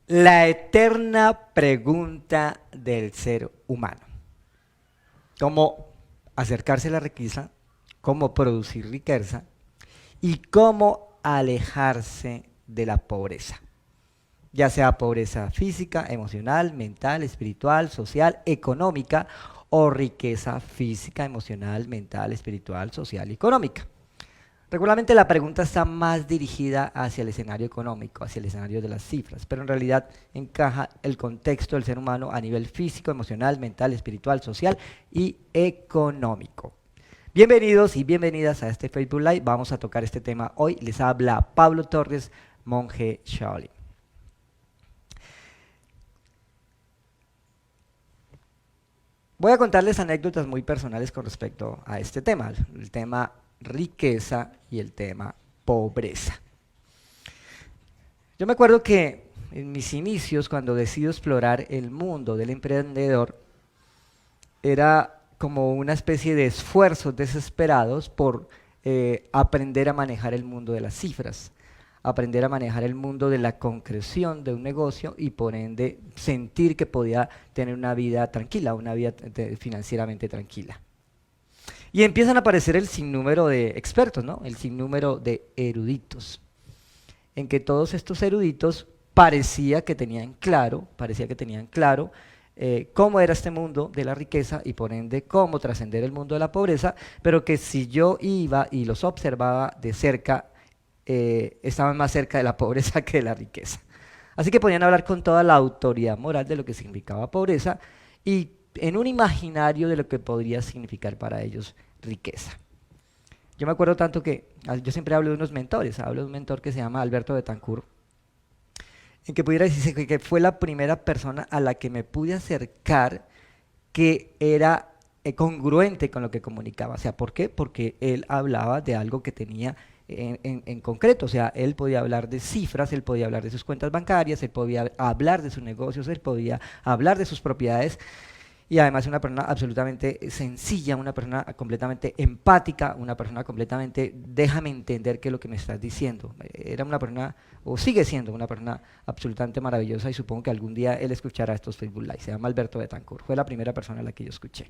La eterna pregunta del ser humano. ¿Cómo acercarse a la riqueza? ¿Cómo producir riqueza? ¿Y cómo alejarse de la pobreza? Ya sea pobreza física, emocional, mental, espiritual, social, económica o riqueza física, emocional, mental, espiritual, social y económica. Regularmente la pregunta está más dirigida hacia el escenario económico, hacia el escenario de las cifras, pero en realidad encaja el contexto del ser humano a nivel físico, emocional, mental, espiritual, social y económico. Bienvenidos y bienvenidas a este Facebook Live. Vamos a tocar este tema hoy. Les habla Pablo Torres, monje Shaolin. Voy a contarles anécdotas muy personales con respecto a este tema, el tema riqueza y el tema pobreza. Yo me acuerdo que en mis inicios, cuando decido explorar el mundo del emprendedor, era como una especie de esfuerzos desesperados por aprender a manejar el mundo de las cifras, aprender a manejar el mundo de la concreción de un negocio y por ende sentir que podía tener una vida tranquila, una vida financieramente tranquila. Y empiezan a aparecer el sinnúmero de expertos, ¿no? El sinnúmero de eruditos, en que todos estos eruditos parecía que tenían claro cómo era este mundo de la riqueza y por ende cómo trascender el mundo de la pobreza, pero que si yo iba y los observaba de cerca, estaban más cerca de la pobreza que de la riqueza. Así que podían hablar con toda la autoridad moral de lo que significaba pobreza y en un imaginario de lo que podría significar para ellos riqueza. Yo me acuerdo tanto que yo siempre hablo de unos mentores, hablo de un mentor que se llama Alberto Betancourt, en que pudiera decirse que fue la primera persona a la que me pude acercar que era congruente con lo que comunicaba. O sea, ¿por qué? Porque él hablaba de algo que tenía en concreto, o sea, él podía hablar de cifras, él podía hablar de sus cuentas bancarias, él podía hablar de sus negocios, él podía hablar de sus propiedades. Y además una persona absolutamente sencilla, una persona completamente empática, una persona completamente, déjame entender qué es lo que me estás diciendo. Era una persona, o sigue siendo una persona absolutamente maravillosa y supongo que algún día él escuchará estos Facebook Live. Se llama Alberto Betancourt, fue la primera persona a la que yo escuché.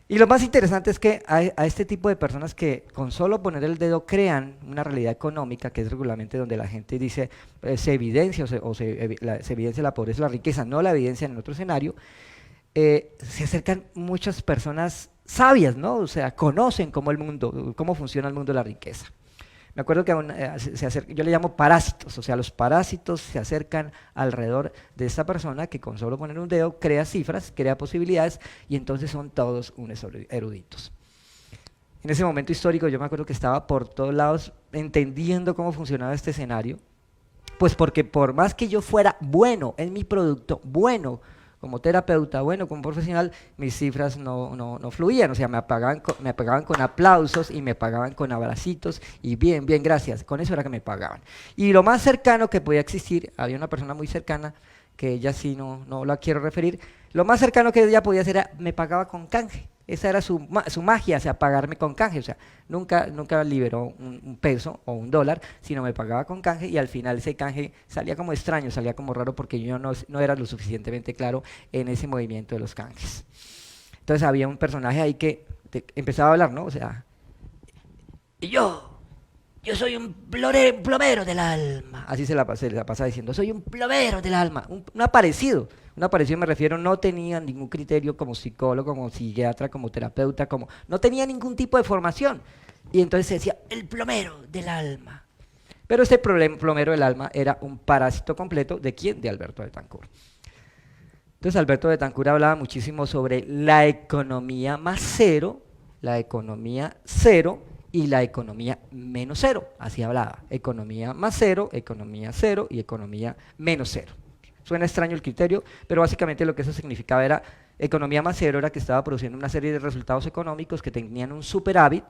Y lo más interesante es que a este tipo de personas que con solo poner el dedo crean una realidad económica, que es regularmente donde la gente dice se evidencia se evidencia la pobreza o la riqueza, no la evidencia en otro escenario, se acercan muchas personas sabias, ¿no? O sea, conocen cómo funciona el mundo de la riqueza. Me acuerdo que yo le llamo parásitos, o sea, los parásitos se acercan alrededor de esta persona que con solo poner un dedo crea cifras, crea posibilidades y entonces son todos unos eruditos. En ese momento histórico yo me acuerdo que estaba por todos lados entendiendo cómo funcionaba este escenario, pues porque por más que yo fuera bueno en mi producto, bueno como terapeuta, bueno, como profesional, mis cifras no fluían, o sea, me pagaban con aplausos y me pagaban con abracitos y bien, gracias, con eso era que me pagaban. Y lo más cercano que podía existir, había una persona muy cercana, que ella sí no la quiero referir, lo más cercano que ella podía hacer era, me pagaba con canje. Esa era su magia, o sea, pagarme con canje, o sea, nunca liberó un peso o un dólar, sino me pagaba con canje y al final ese canje salía como extraño, salía como raro porque yo no era lo suficientemente claro en ese movimiento de los canjes. Entonces había un personaje ahí que empezaba a hablar, ¿no? O sea, y yo soy un plomero del alma. Así se la pasa diciendo, soy un plomero del alma, un aparecido. Un aparecido me refiero, no tenía ningún criterio como psicólogo, como psiquiatra, como terapeuta, no tenía ningún tipo de formación. Y entonces se decía, el plomero del alma. Pero este plomero del alma era un parásito completo, ¿de quién? De Alberto Betancourt. Entonces Alberto Betancourt hablaba muchísimo sobre la economía más cero, la economía cero, y la economía menos cero, así hablaba, economía más cero y economía menos cero. Suena extraño el criterio, pero básicamente lo que eso significaba era, economía más cero era que estaba produciendo una serie de resultados económicos que tenían un superávit,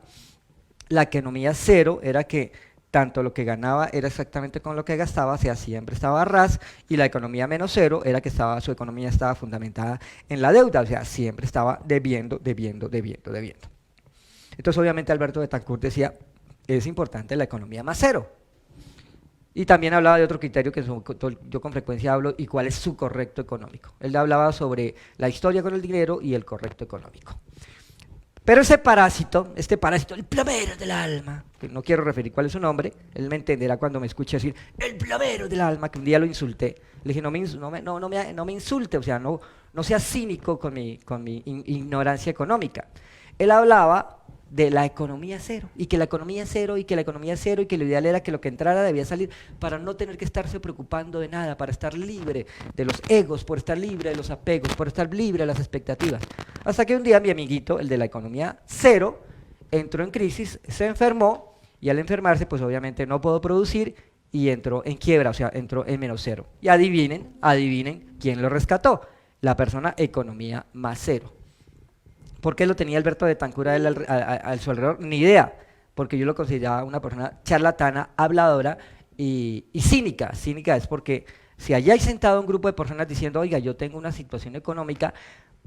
la economía cero era que tanto lo que ganaba era exactamente con lo que gastaba, o sea, siempre estaba a ras, y la economía menos cero era que su economía estaba fundamentada en la deuda, o sea, siempre estaba debiendo. Entonces, obviamente, Alberto Betancourt decía, es importante la economía más cero. Y también hablaba de otro criterio que yo con frecuencia hablo, y cuál es su correcto económico. Él hablaba sobre la historia con el dinero y el correcto económico. Pero este parásito, el plomero del alma, que no quiero referir cuál es su nombre, él me entenderá cuando me escuche decir, el plomero del alma, que un día lo insulté. Le dije, no me insulte, o sea, no sea cínico con mi ignorancia económica. Él hablaba de la economía cero, y que la economía cero, y que la economía cero, y que lo ideal era que lo que entrara debía salir para no tener que estarse preocupando de nada, para estar libre de los egos, por estar libre de los apegos, por estar libre de las expectativas. Hasta que un día mi amiguito, el de la economía cero, entró en crisis, se enfermó, y al enfermarse, pues obviamente no pudo producir, y entró en quiebra, o sea, entró en menos cero. Y adivinen quién lo rescató, la persona economía más cero. ¿Por qué lo tenía Alberto Betancur a su alrededor? Ni idea, porque yo lo consideraba una persona charlatana, habladora y cínica. Cínica es porque si allá hay sentado un grupo de personas diciendo, oiga, yo tengo una situación económica,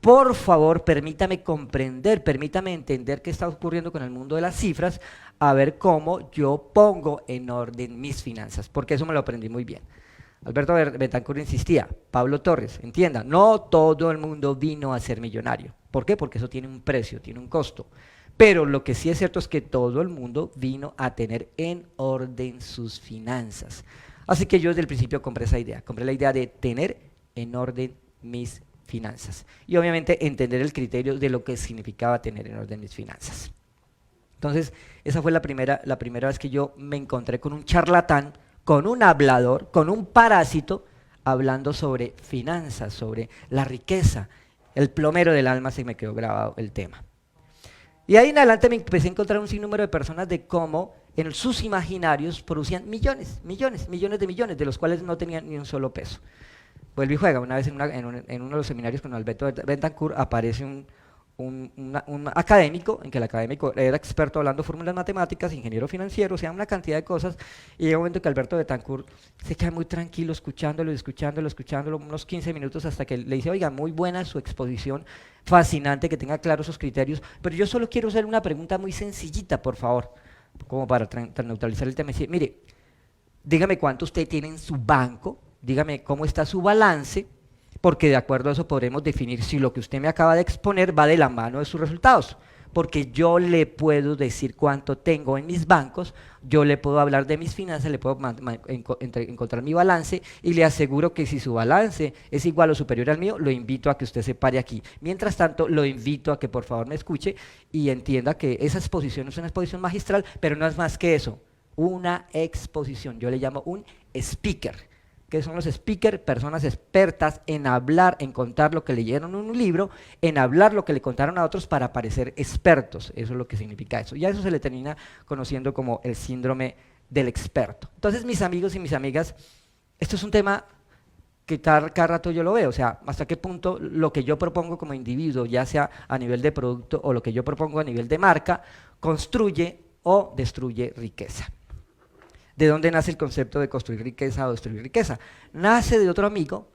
por favor, permítame comprender, permítame entender qué está ocurriendo con el mundo de las cifras, a ver cómo yo pongo en orden mis finanzas, porque eso me lo aprendí muy bien. Alberto Betancur insistía, Pablo Torres, entienda, no todo el mundo vino a ser millonario. ¿Por qué? Porque eso tiene un precio, tiene un costo. Pero lo que sí es cierto es que todo el mundo vino a tener en orden sus finanzas. Así que yo desde el principio compré la idea de tener en orden mis finanzas. Y obviamente entender el criterio de lo que significaba tener en orden mis finanzas. Entonces, esa fue la primera vez que yo me encontré con un charlatán, con un hablador, con un parásito, hablando sobre finanzas, sobre la riqueza. El plomero del alma, se me quedó grabado el tema. Y ahí en adelante me empecé a encontrar un sinnúmero de personas de cómo en sus imaginarios producían millones de millones, de los cuales no tenían ni un solo peso. Vuelve y juega, una vez en uno de los seminarios con Alberto Betancur aparece un académico, en que el académico era experto hablando fórmulas matemáticas, ingeniero financiero, o sea, una cantidad de cosas, y llega un momento que Alberto Betancur se queda muy tranquilo escuchándolo, unos 15 minutos hasta que le dice, oiga, muy buena su exposición, fascinante, que tenga claros sus criterios, pero yo solo quiero hacer una pregunta muy sencillita, por favor, como para neutralizar el tema. Dice, mire, dígame cuánto usted tiene en su banco, dígame cómo está su balance, porque de acuerdo a eso podremos definir si lo que usted me acaba de exponer va de la mano de sus resultados, porque yo le puedo decir cuánto tengo en mis bancos, yo le puedo hablar de mis finanzas, le puedo encontrar mi balance, y le aseguro que si su balance es igual o superior al mío, lo invito a que usted se pare aquí. Mientras tanto, lo invito a que por favor me escuche y entienda que esa exposición es una exposición magistral, pero no es más que eso, una exposición. Yo le llamo un speaker. Que son los speakers, personas expertas en hablar, en contar lo que leyeron en un libro, en hablar lo que le contaron a otros para parecer expertos. Eso es lo que significa eso. Y a eso se le termina conociendo como el síndrome del experto. Entonces, mis amigos y mis amigas, esto es un tema que cada rato yo lo veo, o sea, hasta qué punto lo que yo propongo como individuo, ya sea a nivel de producto o lo que yo propongo a nivel de marca, construye o destruye riqueza. ¿De dónde nace el concepto de construir riqueza o destruir riqueza? Nace de otro amigo,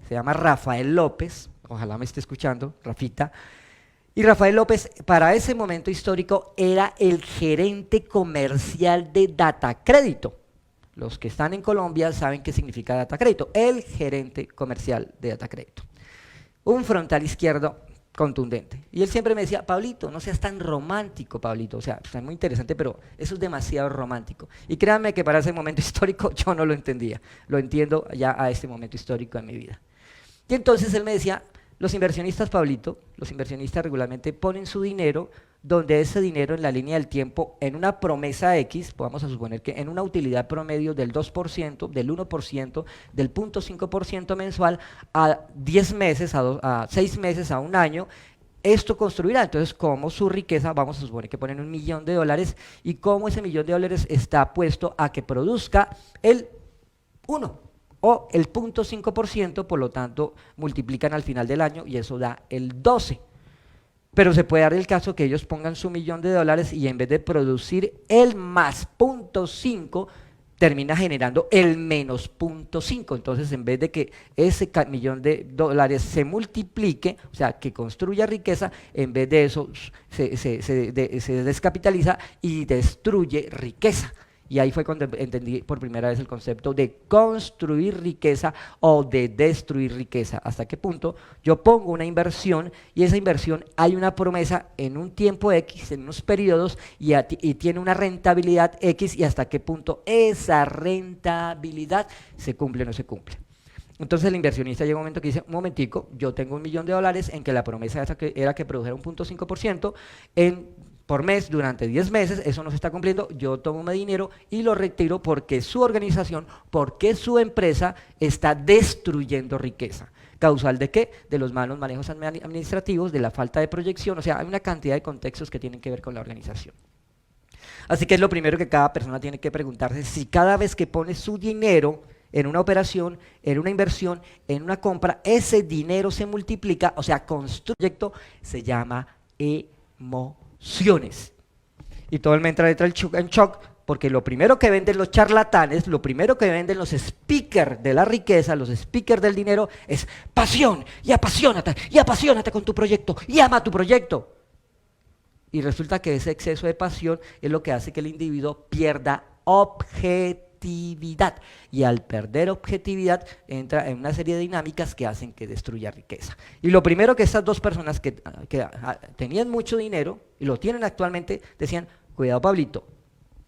se llama Rafael López, ojalá me esté escuchando, Rafita, y Rafael López para ese momento histórico era el gerente comercial de Datacrédito. Los que están en Colombia saben qué significa Datacrédito, el gerente comercial de Datacrédito. Un frontal izquierdo contundente. Y él siempre me decía, Pablito, no seas tan romántico, Pablito, o sea, es muy interesante, pero eso es demasiado romántico. Y créanme que para ese momento histórico yo no lo entendía, lo entiendo ya a este momento histórico de mi vida. Y entonces él me decía, los inversionistas, Pablito, los inversionistas regularmente ponen su dinero donde ese dinero en la línea del tiempo, en una promesa X, vamos a suponer que en una utilidad promedio del 2%, del 1%, del 0.5% mensual, a 10 meses, a 6 meses, a un año, esto construirá. Entonces, como su riqueza, vamos a suponer que ponen $1.000.000, y cómo ese $1.000.000 está puesto a que produzca el 1 o el 0.5%, por lo tanto, multiplican al final del año y eso da el 12%. Pero se puede dar el caso que ellos pongan su $1.000.000 y en vez de producir el más 0.5, termina generando el menos 0.5. Entonces, en vez de que ese $1.000.000 se multiplique, o sea, que construya riqueza, en vez de eso se descapitaliza y destruye riqueza. Y ahí fue cuando entendí por primera vez el concepto de construir riqueza o de destruir riqueza. ¿Hasta qué punto? Yo pongo una inversión y esa inversión hay una promesa en un tiempo X, en unos periodos, y tiene una rentabilidad X, y hasta qué punto esa rentabilidad se cumple o no se cumple. Entonces el inversionista llega un momento que dice, un momentico, yo tengo $1.000.000 en que la promesa era que produjera un 0.5% por mes durante 10 meses, eso no se está cumpliendo, yo tomo mi dinero y lo retiro porque su organización, porque su empresa está destruyendo riqueza. ¿Causal de qué? De los malos manejos administrativos, de la falta de proyección, o sea, hay una cantidad de contextos que tienen que ver con la organización. Así que es lo primero que cada persona tiene que preguntarse, si cada vez que pone su dinero en una operación, en una inversión, en una compra, ese dinero se multiplica, o sea, construye un proyecto, se llama emociones. Y todo el mundo entra en shock, porque lo primero que venden los charlatanes, lo primero que venden los speakers de la riqueza, los speakers del dinero, es pasión, y apasionate con tu proyecto, y ama tu proyecto. Y resulta que ese exceso de pasión es lo que hace que el individuo pierda objetividad. Y al perder objetividad entra en una serie de dinámicas que hacen que destruya riqueza. Y lo primero que estas dos personas que tenían mucho dinero, y lo tienen actualmente, decían, cuidado Pablito,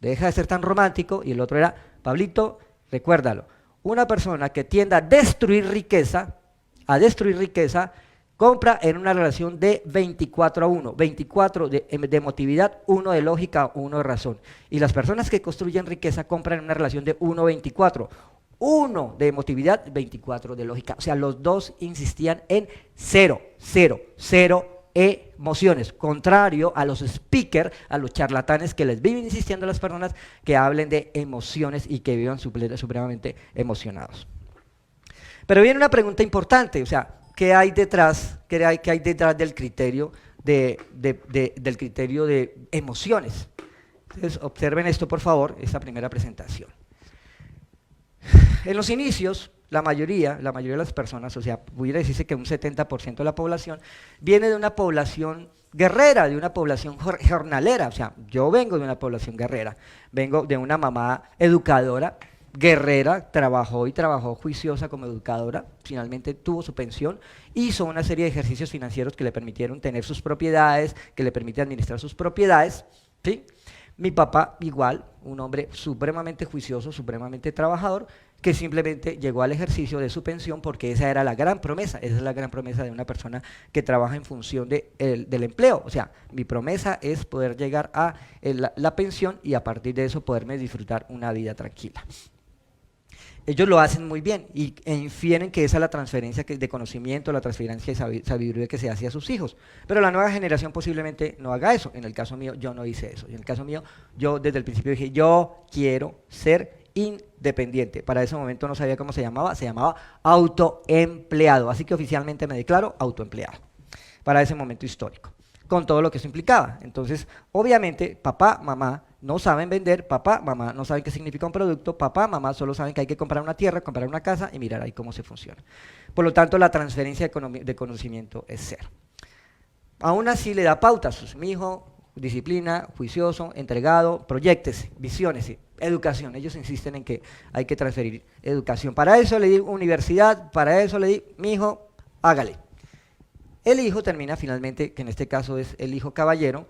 deja de ser tan romántico, y el otro era, Pablito, recuérdalo, una persona que tienda a destruir riqueza, compra en una relación de 24-1, 24 de emotividad, 1 de lógica, 1 de razón. Y las personas que construyen riqueza compran en una relación de 1-24, 1 de emotividad, 24 de lógica. O sea, los dos insistían en 0, 0, 0 emociones, contrario a los speakers, a los charlatanes que les viven insistiendo a las personas que hablen de emociones y que vivan supremamente emocionados. Pero viene una pregunta importante, o sea, ¿qué hay detrás del criterio del criterio de emociones? Entonces, observen esto, por favor, esta primera presentación. En los inicios, la mayoría de las personas, o sea, pudiera decirse que un 70% de la población, viene de una población guerrera, de una población jornalera. O sea, yo vengo de una población guerrera, vengo de una mamá educadora, guerrera, trabajó juiciosa como educadora, finalmente tuvo su pensión, hizo una serie de ejercicios financieros que le permitieron tener sus propiedades, que le permiten administrar sus propiedades, ¿sí? Mi papá igual, un hombre supremamente juicioso, supremamente trabajador, que simplemente llegó al ejercicio de su pensión porque esa era la gran promesa, esa es la gran promesa de una persona que trabaja en función del empleo. O sea, mi promesa es poder llegar a la pensión y a partir de eso poderme disfrutar una vida tranquila. Ellos lo hacen muy bien e infieren que esa es la transferencia de conocimiento, la transferencia de sabiduría que se hace a sus hijos. Pero la nueva generación posiblemente no haga eso. En el caso mío, yo no hice eso. En el caso mío, yo desde el principio dije, yo quiero ser independiente. Para ese momento no sabía cómo se llamaba autoempleado. Así que oficialmente me declaro autoempleado. Para ese momento histórico, con todo lo que eso implicaba. Entonces, obviamente, papá, mamá no saben vender, papá, mamá no saben qué significa un producto, papá, mamá solo saben que hay que comprar una tierra, comprar una casa y mirar ahí cómo se funciona. Por lo tanto, la transferencia de conocimiento es cero. Aún así le da pautas, mi hijo, disciplina, juicioso, entregado, proyéctese, visiónese, educación. Ellos insisten en que hay que transferir educación. Para eso le di universidad, para eso le di, mi hijo, hágale. El hijo termina finalmente, que en este caso es el hijo caballero,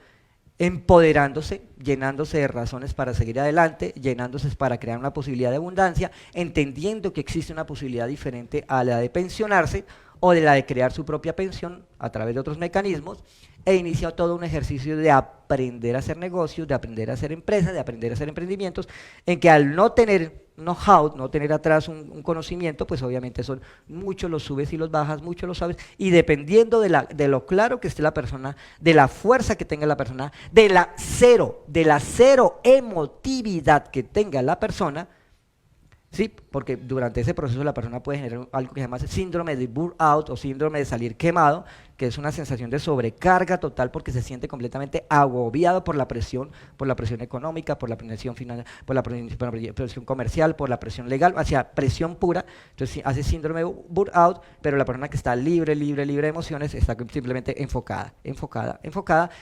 empoderándose, llenándose de razones para seguir adelante, llenándose para crear una posibilidad de abundancia, entendiendo que existe una posibilidad diferente a la de pensionarse o de la de crear su propia pensión a través de otros mecanismos, e inicia todo un ejercicio de aprender a hacer negocios, de aprender a hacer empresas, de aprender a hacer emprendimientos, en que al no tener know-how, no tener atrás un conocimiento, pues obviamente son muchos los subes y los bajas, muchos los sabes, y dependiendo de lo claro que esté la persona, de la fuerza que tenga la persona, de la cero emotividad que tenga la persona, Sí, porque durante ese proceso la persona puede generar algo que se llama síndrome de burnout o síndrome de salir quemado, que es una sensación de sobrecarga total porque se siente completamente agobiado por la presión económica, por la presión por la presión comercial, por la presión legal, hacia presión pura. Entonces hace síndrome de burnout, pero la persona que está libre de emociones está simplemente enfocada,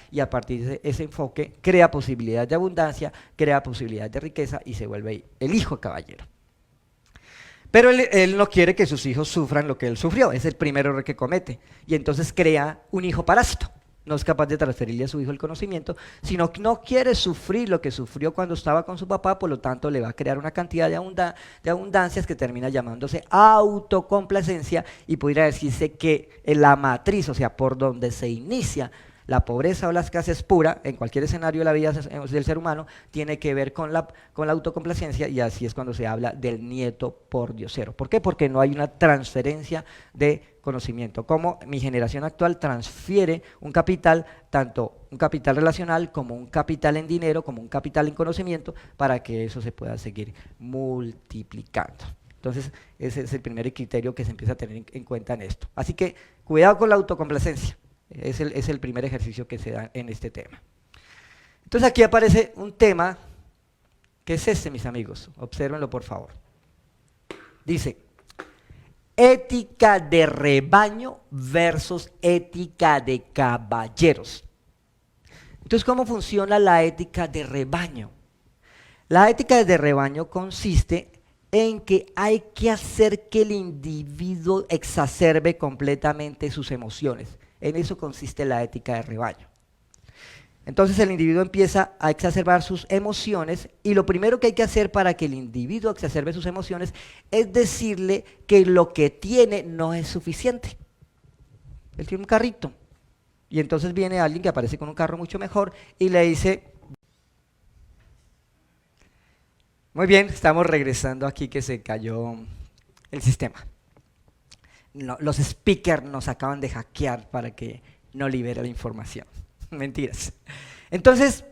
y a partir de ese enfoque crea posibilidades de abundancia, crea posibilidades de riqueza y se vuelve el hijo caballero. Pero él no quiere que sus hijos sufran lo que él sufrió, es el primer error que comete. Y entonces crea un hijo parásito. No es capaz de transferirle a su hijo el conocimiento, sino que no quiere sufrir lo que sufrió cuando estaba con su papá, por lo tanto le va a crear una cantidad de abundancias que termina llamándose autocomplacencia, y pudiera decirse que la matriz, o sea, por donde se inicia la pobreza o la escasez pura, en cualquier escenario de la vida del ser humano, tiene que ver con la autocomplacencia, y así es cuando se habla del nieto pordiosero. ¿Por qué? Porque no hay una transferencia de conocimiento. Como mi generación actual transfiere un capital, tanto un capital relacional como un capital en dinero, como un capital en conocimiento, para que eso se pueda seguir multiplicando. Entonces, ese es el primer criterio que se empieza a tener en cuenta en esto. Así que, cuidado con la autocomplacencia. Es el primer ejercicio que se da en este tema. Entonces aquí aparece un tema, que es este, mis amigos, obsérvenlo por favor. Dice, ética de rebaño versus ética de caballeros. Entonces, ¿cómo funciona la ética de rebaño? La ética de rebaño consiste en que hay que hacer que el individuo exacerbe completamente sus emociones. En eso consiste la ética de rebaño. Entonces el individuo empieza a exacerbar sus emociones, y lo primero que hay que hacer para que el individuo exacerbe sus emociones es decirle que lo que tiene no es suficiente. Él tiene un carrito, y entonces viene alguien que aparece con un carro mucho mejor y le dice: muy bien, estamos regresando aquí que se cayó el sistema. No, los speakers nos acaban de hackear para que no libere la información. Mentiras. Entonces,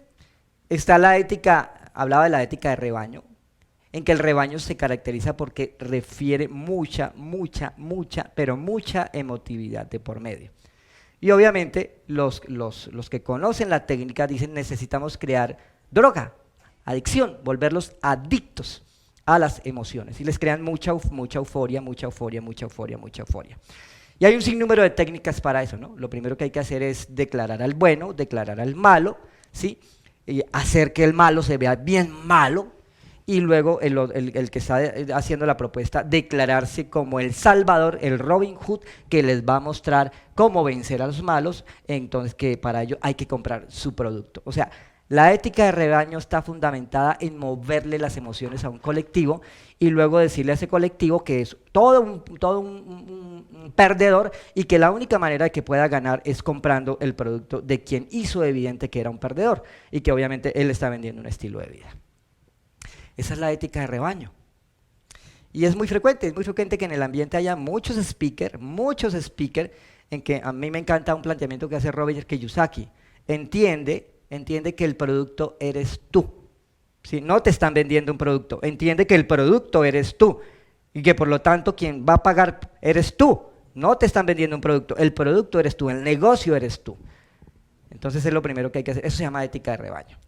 está la ética, hablaba de la ética de rebaño, en que el rebaño se caracteriza porque refiere mucha emotividad de por medio. Y obviamente los que conocen la técnica dicen: necesitamos crear droga, adicción, volverlos adictos a las emociones, y les crean mucha euforia. Y hay un sinnúmero de técnicas para eso, ¿no? Lo primero que hay que hacer es declarar al bueno, declarar al malo, ¿sí? Y hacer que el malo se vea bien malo, y luego el que está haciendo la propuesta, declararse como el salvador, el Robin Hood, que les va a mostrar cómo vencer a los malos. Entonces, que para ello hay que comprar su producto. O sea, la ética de rebaño está fundamentada en moverle las emociones a un colectivo, y luego decirle a ese colectivo que es todo un perdedor, y que la única manera de que pueda ganar es comprando el producto de quien hizo evidente que era un perdedor, y que obviamente él está vendiendo un estilo de vida. Esa es la ética de rebaño. Y es muy frecuente que en el ambiente haya muchos speakers, en que a mí me encanta un planteamiento que hace Robert Kiyosaki. Entiende que el producto eres tú. ¿Sí? No te están vendiendo un producto, entiende que el producto eres tú, y que por lo tanto quien va a pagar eres tú. No te están vendiendo un producto, el producto eres tú, el negocio eres tú. Entonces es lo primero que hay que hacer. Eso se llama ética de rebaño.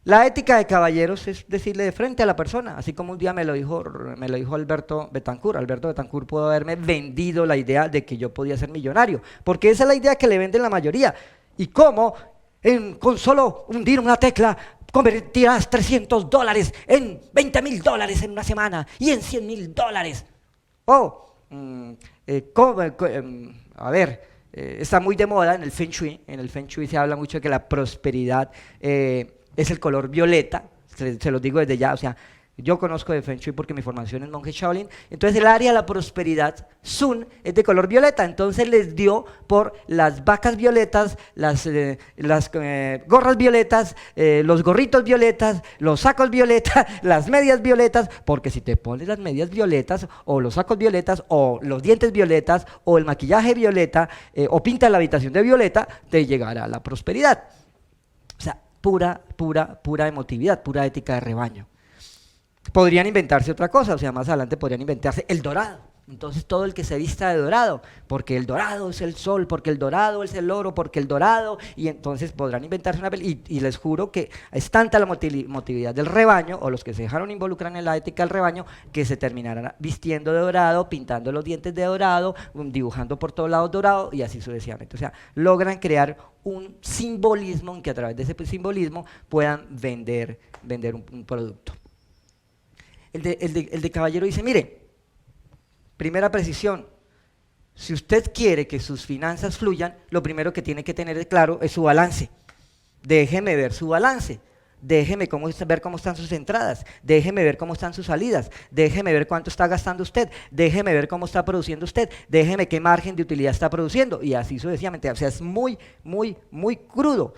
La ética de caballeros es decirle de frente a la persona, así como un día me lo dijo Alberto Betancourt. Alberto Betancourt pudo haberme vendido la idea de que yo podía ser millonario, porque esa es la idea que le venden la mayoría. ¿Y cómo? Con solo hundir una tecla convertirás $300 en $20,000 en una semana, y en $100,000. Está muy de moda en el Feng Shui. En el Feng Shui se habla mucho de que la prosperidad es el color violeta. Se los digo desde ya, o sea, yo conozco de Feng Shui porque mi formación es monje Shaolin. Entonces el área de la prosperidad, Sun, es de color violeta. Entonces les dio por las vacas violetas, las gorras violetas, los gorritos violetas, los sacos violetas, las medias violetas, porque si te pones las medias violetas, o los sacos violetas, o los dientes violetas, o el maquillaje violeta, o pintas la habitación de violeta, te llegará la prosperidad. O sea, pura emotividad, pura ética de rebaño. Podrían inventarse otra cosa, o sea, más adelante podrían inventarse el dorado. Entonces todo el que se vista de dorado, porque el dorado es el sol, porque el dorado es el oro, porque el dorado, y entonces podrán inventarse una y les juro que es tanta la motividad del rebaño, o los que se dejaron involucrar en la ética del rebaño, que se terminarán vistiendo de dorado, pintando los dientes de dorado, dibujando por todos lados dorado, y así sucesivamente. O sea, logran crear un simbolismo en que a través de ese simbolismo puedan vender un producto. El de Caballero dice, mire, primera precisión, si usted quiere que sus finanzas fluyan, lo primero que tiene que tener claro es su balance. Déjeme ver su balance, déjeme ver cómo están sus entradas, déjeme ver cómo están sus salidas, déjeme ver cuánto está gastando usted, déjeme ver cómo está produciendo usted, déjeme qué margen de utilidad está produciendo, y así sucesivamente. O sea, es muy, muy, muy crudo.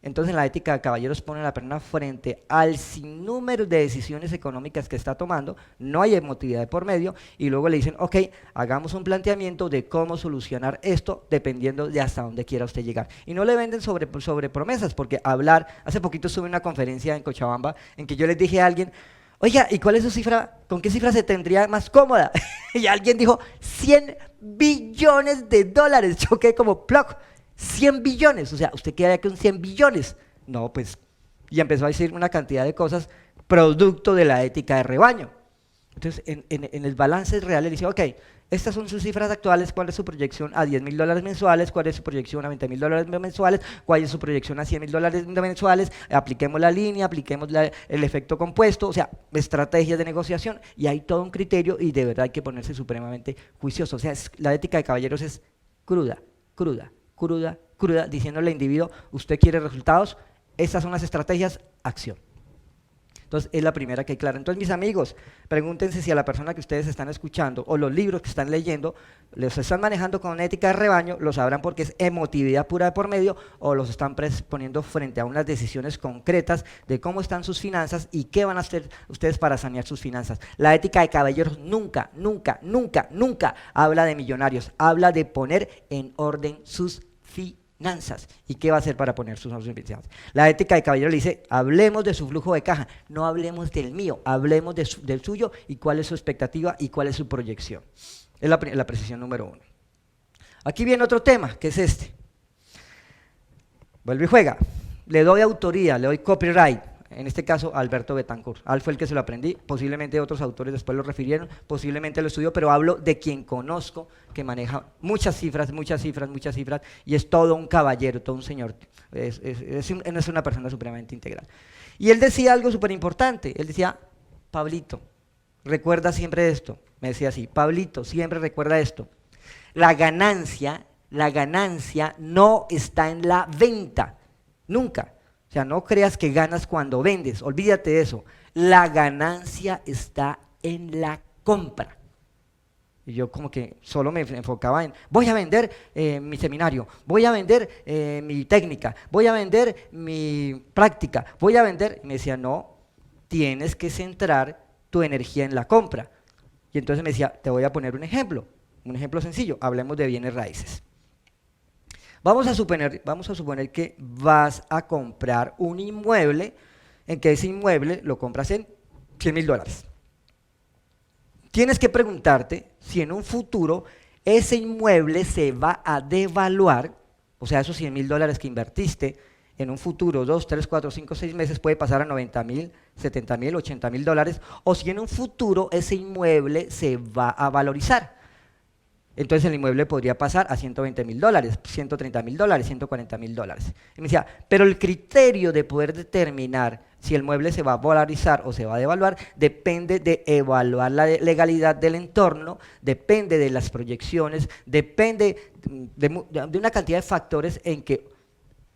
Entonces la ética de caballeros pone a la persona frente al sinnúmero de decisiones económicas que está tomando, no hay emotividad de por medio, y luego le dicen, ok, hagamos un planteamiento de cómo solucionar esto dependiendo de hasta dónde quiera usted llegar. Y no le venden sobre promesas, porque hace poquito estuve en una conferencia en Cochabamba en que yo les dije a alguien, oiga, ¿y cuál es su cifra? ¿Con qué cifra se tendría más cómoda? Y alguien dijo, 100 billones de dólares. Yo quedé como ploc. 100 billones, o sea, ¿usted qué haría con 100 billones? No, pues, y empezó a decir una cantidad de cosas producto de la ética de rebaño. Entonces, en el balance real, él dice, ok, estas son sus cifras actuales, ¿cuál es su proyección a $10.000 mensuales? ¿Cuál es su proyección a $20.000 mensuales? ¿Cuál es su proyección a $100.000 mensuales? Apliquemos la línea, apliquemos el efecto compuesto, o sea, estrategias de negociación, y hay todo un criterio, y de verdad hay que ponerse supremamente juicioso. O sea, la ética de caballeros es cruda, cruda, cruda, cruda, diciéndole al individuo, usted quiere resultados, estas son las estrategias, acción. Entonces, es la primera que hay clara. Entonces, mis amigos, pregúntense si a la persona que ustedes están escuchando o los libros que están leyendo, los están manejando con ética de rebaño, lo sabrán porque es emotividad pura de por medio, o los están poniendo frente a unas decisiones concretas de cómo están sus finanzas y qué van a hacer ustedes para sanear sus finanzas. La ética de caballeros nunca, nunca, nunca, nunca habla de millonarios, habla de poner en orden sus finanzas. ¿Y qué va a hacer para poner sus finanzas? La ética de caballero le dice, hablemos de su flujo de caja, no hablemos del mío, hablemos del suyo y cuál es su expectativa y cuál es su proyección. Es la precisión número 1. Aquí viene otro tema, que es este. Vuelve y juega. Le doy autoría, le doy copyright. En este caso, Alberto Betancourt. Al fue el que se lo aprendí, posiblemente otros autores después lo refirieron, posiblemente lo estudió, pero hablo de quien conozco, que maneja muchas cifras, y es todo un caballero, todo un señor. Es una persona supremamente integral. Y él decía algo súper importante, él decía, Pablito, recuerda siempre esto, me decía así, Pablito, siempre recuerda esto, la ganancia no está en la venta, nunca. O sea, no creas que ganas cuando vendes, olvídate de eso. La ganancia está en la compra. Y yo como que solo me enfocaba en, voy a vender mi seminario, voy a vender mi técnica, voy a vender mi práctica, voy a vender. Y me decía, no, tienes que centrar tu energía en la compra. Y entonces me decía, te voy a poner un ejemplo sencillo, hablemos de bienes raíces. Vamos a suponer que vas a comprar un inmueble, en que ese inmueble lo compras en $100.000. Tienes que preguntarte si en un futuro ese inmueble se va a devaluar, o sea, esos $100.000 que invertiste, en un futuro, 2, 3, 4, 5, 6 meses puede pasar a $90.000, $70.000, $80.000, o si en un futuro ese inmueble se va a valorizar. Entonces el inmueble podría pasar a $120.000, $130.000, $140.000. Y me decía, pero el criterio de poder determinar si el mueble se va a valorizar o se va a devaluar depende de evaluar la legalidad del entorno, depende de las proyecciones, depende de una cantidad de factores en que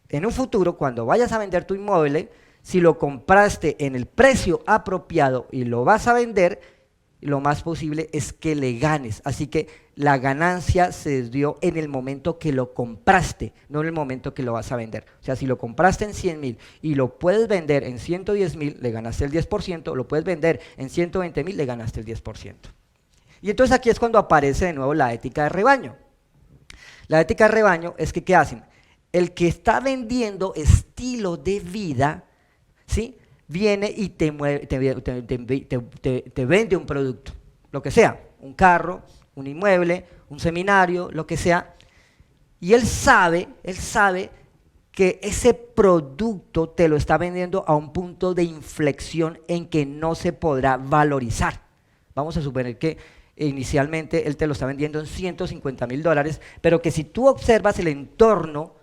en un futuro, cuando vayas a vender tu inmueble, si lo compraste en el precio apropiado y lo vas a vender, lo más posible es que le ganes. Así que la ganancia se dio en el momento que lo compraste, no en el momento que lo vas a vender. O sea, si lo compraste en 100.000 y lo puedes vender en 110.000, le ganaste el 10%, lo puedes vender en 120.000, le ganaste el 10%. Y entonces aquí es cuando aparece de nuevo la ética de rebaño. La ética de rebaño es que, ¿qué hacen? El que está vendiendo estilo de vida, ¿sí?, viene y te vende un producto, lo que sea, un carro, un inmueble, un seminario, lo que sea, y él sabe que ese producto te lo está vendiendo a un punto de inflexión en que no se podrá valorizar. Vamos a suponer que inicialmente él te lo está vendiendo en $150.000, pero que si tú observas el entorno,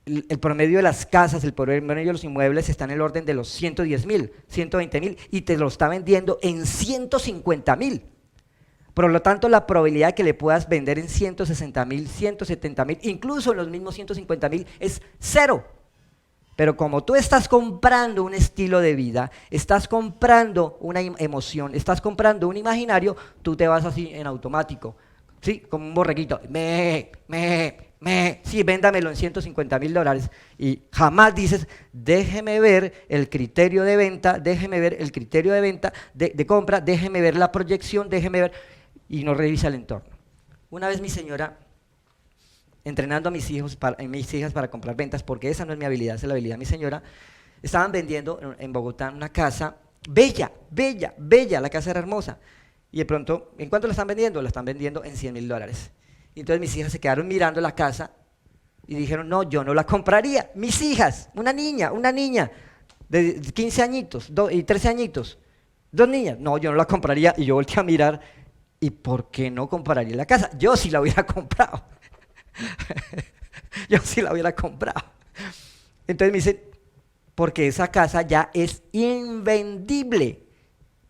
el promedio de las casas, el promedio de los inmuebles está en el orden de los 110.000, 120.000 y te lo está vendiendo en 150.000. Por lo tanto, la probabilidad de que le puedas vender en 160.000, 170.000, incluso en los mismos 150.000 es cero. Pero como tú estás comprando un estilo de vida, estás comprando una emoción, estás comprando un imaginario, tú te vas así en automático, ¿sí? Como un borreguito, sí, véndamelo en $150.000 y jamás dices, déjeme ver el criterio de venta, déjeme ver el criterio de venta, de compra, déjeme ver la proyección, déjeme ver, y no revisa el entorno. Una vez mi señora, entrenando a mis hijas para comprar ventas, porque esa no es mi habilidad, esa es la habilidad de mi señora, estaban vendiendo en Bogotá una casa bella, bella, bella, la casa era hermosa, y de pronto, ¿en cuánto la están vendiendo? La están vendiendo en $100.000. Y entonces mis hijas se quedaron mirando la casa y dijeron, no, yo no la compraría. Mis hijas, una niña de 15 añitos y 13 añitos, dos niñas, no, yo no la compraría. Y yo volteé a mirar, ¿y por qué no compraría la casa? Yo sí la hubiera comprado. Yo sí la hubiera comprado. Entonces me dicen, porque esa casa ya es invendible.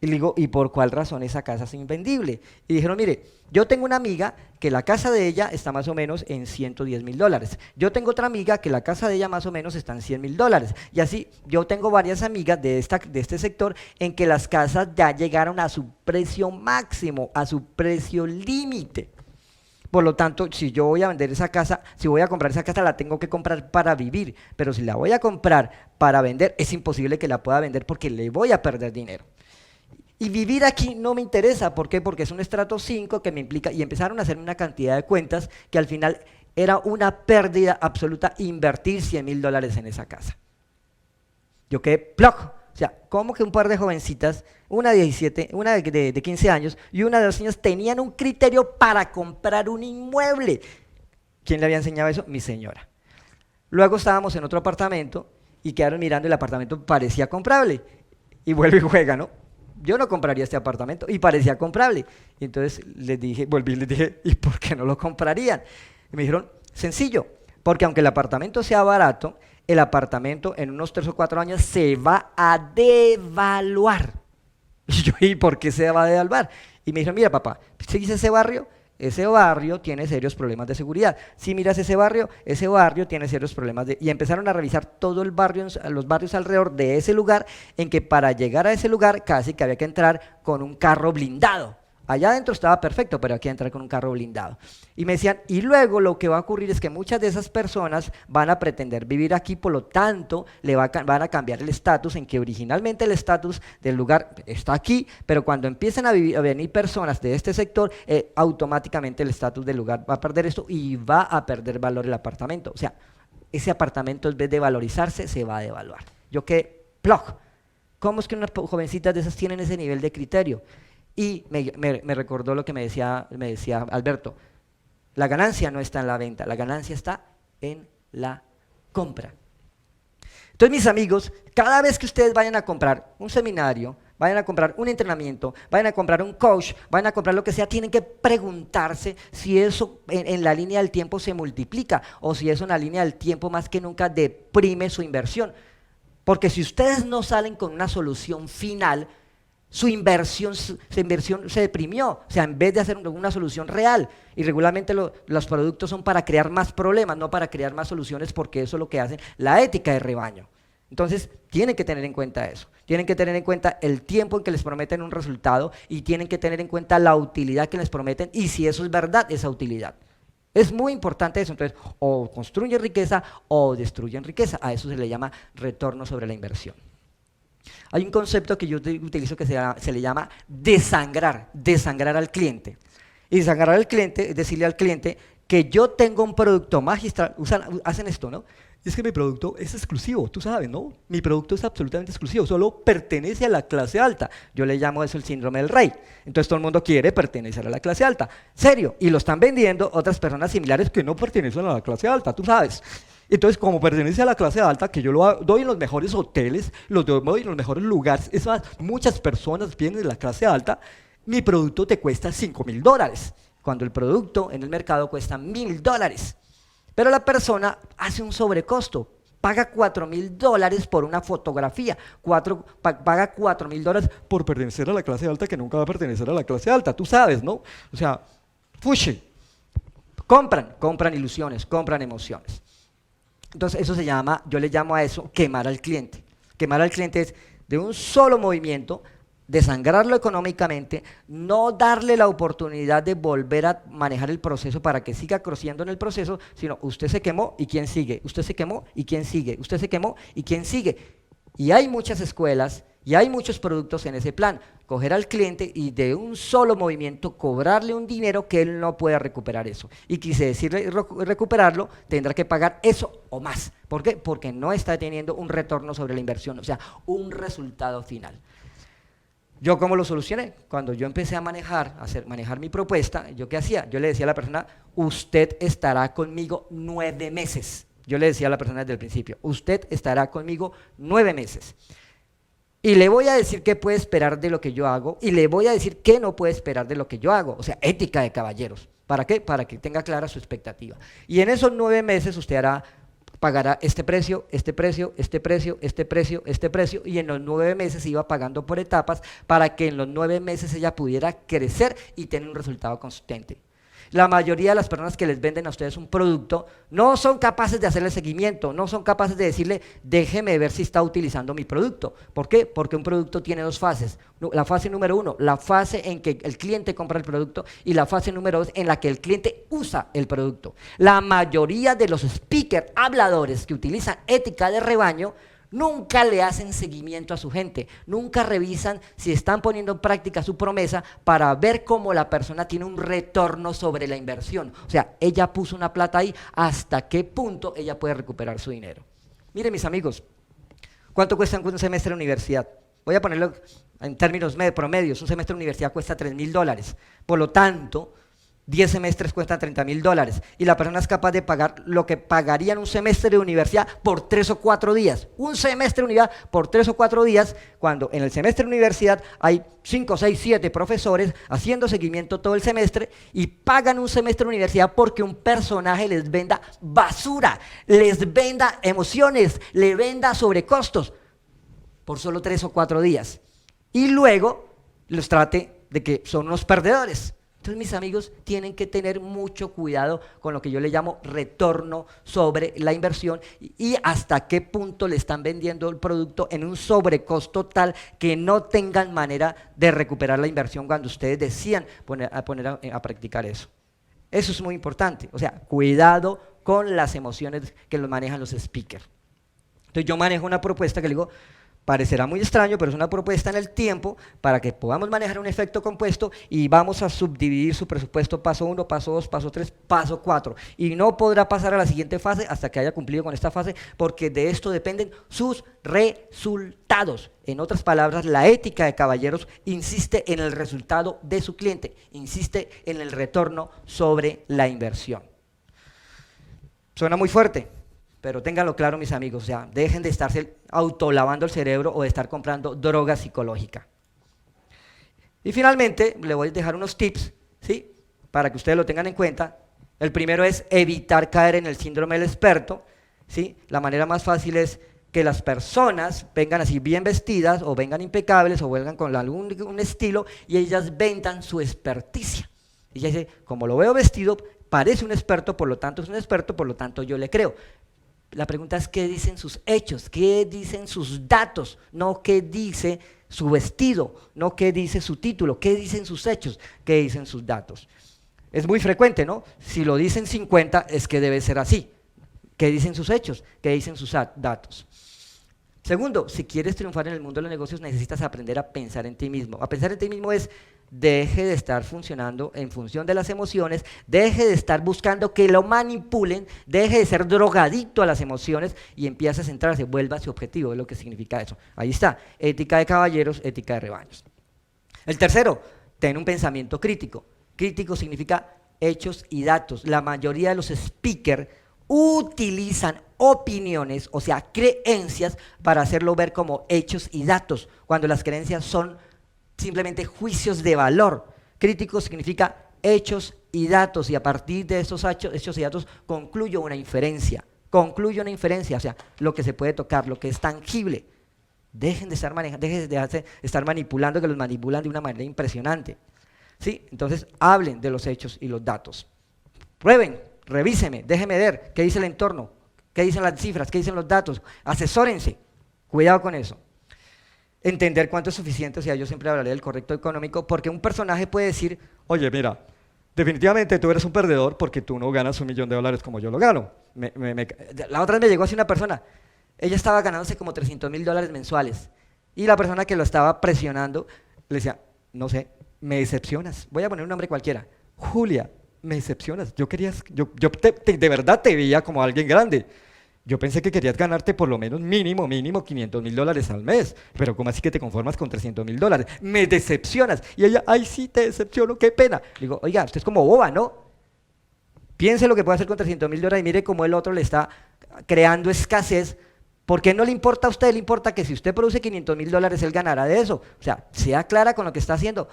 Y le digo, ¿y por cuál razón esa casa es invendible? Y dijeron, mire, yo tengo una amiga que la casa de ella está más o menos en $110.000. Yo tengo otra amiga que la casa de ella más o menos está en $100.000. Y así, yo tengo varias amigas de este sector en que las casas ya llegaron a su precio máximo, a su precio límite. Por lo tanto, si yo voy a vender esa casa, si voy a comprar esa casa, la tengo que comprar para vivir. Pero si la voy a comprar para vender, es imposible que la pueda vender porque le voy a perder dinero. Y vivir aquí no me interesa, ¿por qué? Porque es un estrato 5 que me implica, y empezaron a hacer una cantidad de cuentas que al final era una pérdida absoluta invertir $100.000 en esa casa. Yo quedé ¡ploc! O sea, ¿cómo que un par de jovencitas, una de 17, una de 15 años y una de 2 años tenían un criterio para comprar un inmueble? ¿Quién le había enseñado eso? Mi señora. Luego estábamos en otro apartamento y quedaron mirando, el apartamento parecía comprable. Y vuelve y juega, ¿no? Yo no compraría este apartamento y parecía comprable. Y entonces volví y les dije, ¿y por qué no lo comprarían? Y me dijeron, sencillo, porque aunque el apartamento sea barato, el apartamento en unos 3 o 4 años se va a devaluar. Y yo, ¿y por qué se va a devaluar? Y me dijeron, mira papá, ¿seguís ese barrio? Ese barrio tiene serios problemas de seguridad. Si miras ese barrio tiene serios problemas de... Y empezaron a revisar todo el barrio, los barrios alrededor de ese lugar, en que para llegar a ese lugar casi que había que entrar con un carro blindado. Allá adentro estaba perfecto, pero aquí entrar con un carro blindado. Y me decían, y luego lo que va a ocurrir es que muchas de esas personas van a pretender vivir aquí, por lo tanto, van a cambiar el estatus, en que originalmente el estatus del lugar está aquí, pero cuando empiecen a venir personas de este sector, automáticamente el estatus del lugar va a perder esto y va a perder valor el apartamento. O sea, ese apartamento en vez de valorizarse, se va a devaluar. Yo quedé, ¡plog! ¿Cómo es que unas jovencitas de esas tienen ese nivel de criterio? Y me recordó lo que me decía Alberto, la ganancia no está en la venta, la ganancia está en la compra. Entonces, mis amigos, cada vez que ustedes vayan a comprar un seminario, vayan a comprar un entrenamiento, vayan a comprar un coach, vayan a comprar lo que sea, tienen que preguntarse si eso en la línea del tiempo se multiplica o si eso en la línea del tiempo más que nunca deprime su inversión. Porque si ustedes no salen con una solución final, su inversión se deprimió, o sea, en vez de hacer una solución real. Y regularmente los productos son para crear más problemas, no para crear más soluciones, porque eso es lo que hace la ética de rebaño. Entonces, tienen que tener en cuenta eso, tienen que tener en cuenta el tiempo en que les prometen un resultado y tienen que tener en cuenta la utilidad que les prometen y si eso es verdad, esa utilidad. Es muy importante eso. Entonces, o construyen riqueza o destruyen riqueza, a eso se le llama retorno sobre la inversión. Hay un concepto que yo utilizo que se le llama desangrar al cliente. Y desangrar al cliente es decirle al cliente que yo tengo un producto magistral, hacen esto, ¿no? Y es que mi producto es exclusivo, tú sabes, ¿no? Mi producto es absolutamente exclusivo, solo pertenece a la clase alta. Yo le llamo eso el síndrome del rey. Entonces todo el mundo quiere pertenecer a la clase alta. Serio, y lo están vendiendo otras personas similares que no pertenecen a la clase alta, tú sabes. Entonces, como pertenece a la clase alta, que yo lo doy en los mejores hoteles, lo doy en los mejores lugares, es más, muchas personas vienen de la clase alta, mi producto te cuesta $5.000, cuando el producto en el mercado cuesta $1.000. Pero la persona hace un sobrecosto, paga $4.000 por una fotografía, paga $4.000 por pertenecer a la clase alta que nunca va a pertenecer a la clase alta, tú sabes, ¿no? O sea, fushi. Compran ilusiones, compran emociones. Entonces eso se llama, yo le llamo a eso quemar al cliente. Quemar al cliente es de un solo movimiento, desangrarlo económicamente, no darle la oportunidad de volver a manejar el proceso para que siga creciendo en el proceso, sino usted se quemó y quién sigue, usted se quemó y quién sigue, usted se quemó y quién sigue. Y hay muchas escuelas y hay muchos productos en ese plan, coger al cliente y de un solo movimiento cobrarle un dinero que él no pueda recuperar eso. Y quise decirle recuperarlo, tendrá que pagar eso o más. ¿Por qué? Porque no está teniendo un retorno sobre la inversión, o sea, un resultado final. ¿Yo cómo lo solucioné? Cuando yo empecé a manejar mi propuesta, ¿yo qué hacía? Yo le decía a la persona, usted estará conmigo 9 meses. Yo le decía a la persona desde el principio, usted estará conmigo 9 meses. Y le voy a decir qué puede esperar de lo que yo hago y le voy a decir qué no puede esperar de lo que yo hago. O sea, ética de caballeros. ¿Para qué? Para que tenga clara su expectativa. Y en esos 9 meses usted pagará este precio, este precio, este precio, este precio, este precio, y en los 9 meses iba pagando por etapas para que en los 9 meses ella pudiera crecer y tener un resultado consistente. La mayoría de las personas que les venden a ustedes un producto no son capaces de hacerle seguimiento, no son capaces de decirle, déjeme ver si está utilizando mi producto. ¿Por qué? Porque un producto tiene 2 fases. La fase número 1, la fase en que el cliente compra el producto, y la fase número 2, en la que el cliente usa el producto. La mayoría de los speakers, habladores que utilizan ética de rebaño, nunca le hacen seguimiento a su gente, nunca revisan si están poniendo en práctica su promesa para ver cómo la persona tiene un retorno sobre la inversión. O sea, ella puso una plata ahí, ¿hasta qué punto ella puede recuperar su dinero? Miren, mis amigos, ¿cuánto cuesta un semestre de universidad? Voy a ponerlo en términos promedios, un semestre de universidad cuesta $3.000, por lo tanto, 10 semestres cuestan $30.000 y la persona es capaz de pagar lo que pagaría en un semestre de universidad por 3 o 4 días. Un semestre de universidad por 3 o 4 días, cuando en el semestre de universidad hay 5, 6, 7 profesores haciendo seguimiento todo el semestre y pagan un semestre de universidad porque un personaje les venda basura, les venda emociones, le venda sobrecostos por solo 3 o 4 días. Y luego los trate de que son unos perdedores. Entonces, mis amigos, tienen que tener mucho cuidado con lo que yo le llamo retorno sobre la inversión y hasta qué punto le están vendiendo el producto en un sobrecosto tal que no tengan manera de recuperar la inversión cuando ustedes decidan poner a practicar eso. Eso es muy importante. O sea, cuidado con las emociones que los manejan los speakers. Entonces, yo manejo una propuesta que le digo, parecerá muy extraño, pero es una propuesta en el tiempo para que podamos manejar un efecto compuesto y vamos a subdividir su presupuesto paso 1, paso 2, paso 3, paso 4. Y no podrá pasar a la siguiente fase hasta que haya cumplido con esta fase, porque de esto dependen sus resultados. En otras palabras, la ética de caballeros insiste en el resultado de su cliente, insiste en el retorno sobre la inversión. Suena muy fuerte, pero ténganlo claro, mis amigos, o sea, dejen de estarse autolavando el cerebro o de estar comprando droga psicológica. Y finalmente, le voy a dejar unos tips, ¿sí?, para que ustedes lo tengan en cuenta. El primero es evitar caer en el síndrome del experto, ¿sí? La manera más fácil es que las personas vengan así bien vestidas o vengan impecables o vengan con algún estilo y ellas vendan su experticia. Y ella dice, como lo veo vestido, parece un experto, por lo tanto es un experto, por lo tanto yo le creo. La pregunta es qué dicen sus hechos, qué dicen sus datos, no qué dice su vestido, no qué dice su título, qué dicen sus hechos, qué dicen sus datos. Es muy frecuente, ¿no? Si lo dicen 50 es que debe ser así. ¿Qué dicen sus hechos? ¿Qué dicen sus datos? Segundo, si quieres triunfar en el mundo de los negocios, necesitas aprender a pensar en ti mismo. A pensar en ti mismo es, deje de estar funcionando en función de las emociones, deje de estar buscando que lo manipulen, deje de ser drogadicto a las emociones y empiece a centrarse, vuelva a su objetivo, es lo que significa eso. Ahí está, ética de caballeros, ética de rebaños. El tercero, ten un pensamiento crítico. Crítico significa hechos y datos. La mayoría de los speakers utilizan opiniones, o sea, creencias, para hacerlo ver como hechos y datos, cuando las creencias son simplemente juicios de valor. Crítico significa hechos y datos, y a partir de esos hechos y datos concluyo una inferencia, o sea, lo que se puede tocar, lo que es tangible. Dejen de estar manejando, dejen de estar manipulando, que los manipulan de una manera impresionante. ¿Sí? Entonces, hablen de los hechos y los datos. Prueben, revíseme, déjenme ver qué dice el entorno, qué dicen las cifras, qué dicen los datos, asesórense, cuidado con eso. Entender cuánto es suficiente, o sea, yo siempre hablaré del correcto económico, porque un personaje puede decir, oye, mira, definitivamente tú eres un perdedor porque tú no ganas $1.000.000 como yo lo gano. La otra vez me llegó así una persona, ella estaba ganándose como $300.000 mensuales, y la persona que lo estaba presionando le decía, no sé, me decepcionas, voy a poner un nombre cualquiera, Julia, me decepcionas, yo de verdad te veía como alguien grande. Yo pensé que querías ganarte por lo menos mínimo $500.000 al mes, pero ¿cómo así que te conformas con $300.000? Me decepcionas. Y ella, ay sí, te decepciono, qué pena. Digo, oiga, usted es como boba, ¿no? Piense lo que puede hacer con $300.000 y mire cómo el otro le está creando escasez. ¿Por qué no le importa a usted? Le importa que si usted produce $500.000, él ganará de eso. O sea, sea clara con lo que está haciendo.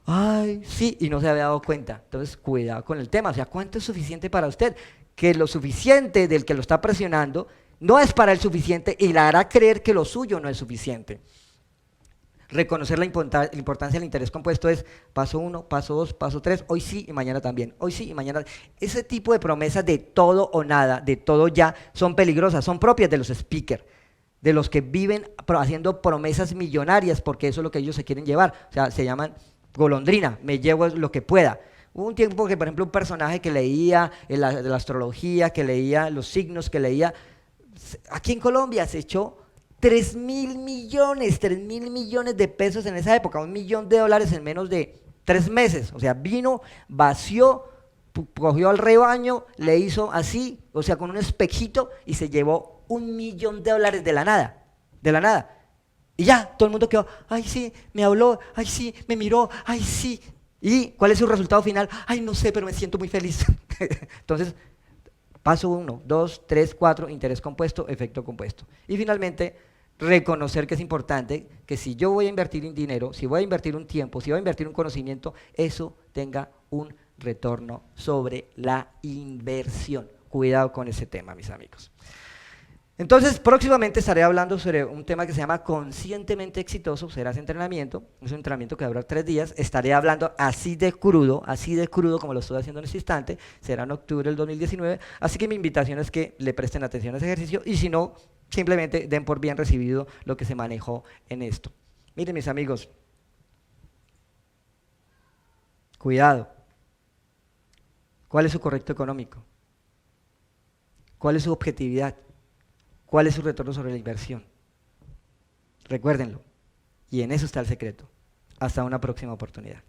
Ay, sí, y no se había dado cuenta. Entonces, cuidado con el tema. O sea, ¿cuánto es suficiente para usted? Que lo suficiente del que lo está presionando no es para él suficiente y le hará creer que lo suyo no es suficiente. Reconocer la importancia del interés compuesto es paso 1, paso 2, paso 3, hoy sí y mañana también, hoy sí y mañana. Ese tipo de promesas de todo o nada, de todo ya, son peligrosas, son propias de los speakers, de los que viven haciendo promesas millonarias, porque eso es lo que ellos se quieren llevar. O sea, se llaman golondrina, me llevo lo que pueda. Hubo un tiempo que, por ejemplo, un personaje que leía de la astrología, que leía los signos, que leía, aquí en Colombia se echó 3.000 millones de pesos en esa época, $1.000.000 en menos de 3 meses. O sea, vino, vació, cogió al rebaño, le hizo así, o sea, con un espejito y se llevó $1.000.000 de la nada, de la nada. Y ya, todo el mundo quedó, ay sí, me habló, ay sí, me miró, ay sí. ¿Y cuál es su resultado final? Ay, no sé, pero me siento muy feliz. Entonces, paso 1, 2, 3, 4, interés compuesto, efecto compuesto. Y finalmente, reconocer que es importante que si yo voy a invertir en dinero, si voy a invertir un tiempo, si voy a invertir un conocimiento, eso tenga un retorno sobre la inversión. Cuidado con ese tema, mis amigos. Entonces, próximamente estaré hablando sobre un tema que se llama Conscientemente Exitoso, será ese entrenamiento, es un entrenamiento que va a durar 3 días, estaré hablando así de crudo como lo estoy haciendo en este instante, será en octubre del 2019, así que mi invitación es que le presten atención a ese ejercicio y si no, simplemente den por bien recibido lo que se manejó en esto. Miren mis amigos, cuidado, ¿cuál es su correcto económico? ¿Cuál es su objetividad? ¿Cuál es su retorno sobre la inversión? Recuérdenlo. Y en eso está el secreto. Hasta una próxima oportunidad.